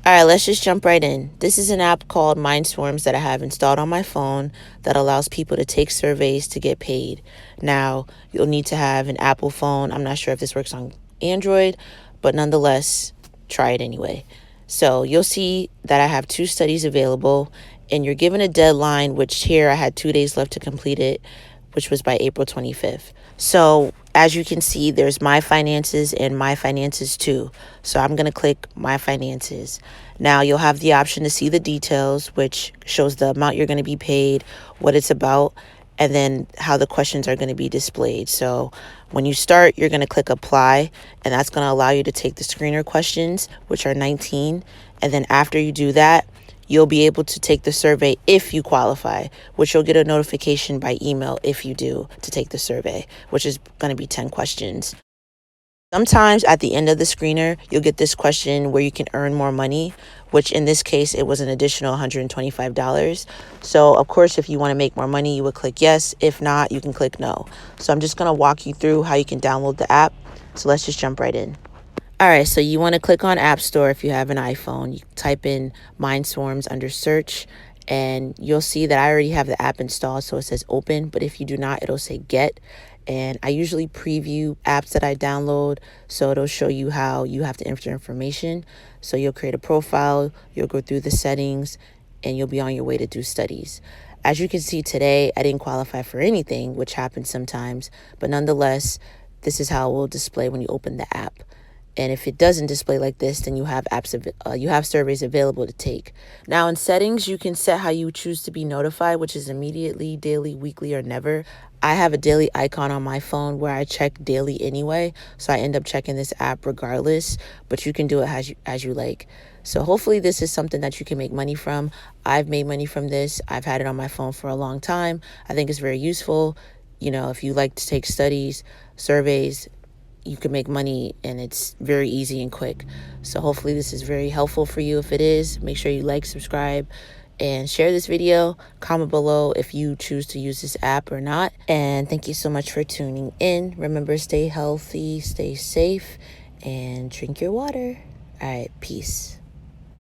All right, let's just jump right in. This is an app called Mindswarms that I have installed on my phone that allows people to take surveys to get paid. Now, you'll need to have an Apple phone. I'm not sure if this works on Android, but nonetheless, try it anyway. So you'll see that I have 2 studies available, and you're given a deadline, which here I had 2 days left to complete it, which was by April 25th. So as you can see, there's My Finances and My Finances too. So I'm going to click My Finances. Now you'll have the option to see the details, which shows the amount you're going to be paid, what it's about, and then how the questions are going to be displayed. So when you start, you're going to click Apply, and that's going to allow you to take the screener questions, which are 19. And then after you do that, you'll be able to take the survey if you qualify, which you'll get a notification by email if you do to take the survey, which is going to be 10 questions. Sometimes at the end of the screener, you'll get this question where you can earn more money, which in this case, it was an additional $125. So of course, if you want to make more money, you would click yes. If not, you can click no. So I'm just going to walk you through how you can download the app. So let's just jump right in. All right, so you want to click on App Store if you have an iPhone. You type in Mindswarms under search, and you'll see that I already have the app installed, so it says open. But if you do not, it'll say get. And I usually preview apps that I download, so it'll show you how you have to enter information. So you'll create a profile, you'll go through the settings, and you'll be on your way to do studies. As you can see today, I didn't qualify for anything, which happens sometimes, but nonetheless, this is how it will display when you open the app. And if it doesn't display like this, then you have you have surveys available to take. Now in settings, you can set how you choose to be notified, which is immediately, daily, weekly, or never. I have a daily icon on my phone where I check daily anyway, so I end up checking this app regardless, but you can do it as you like. So hopefully this is something that you can make money from. I've made money from this. I've had it on my phone for a long time. I think it's very useful. You know, if you like to take studies, surveys, you can make money, and it's very easy and quick. So hopefully this is very helpful for you. If it is, make sure you like, subscribe, and share this video. Comment below if you choose to use this app or not. And thank you so much for tuning in. Remember, stay healthy, stay safe, and drink your water. All right, peace.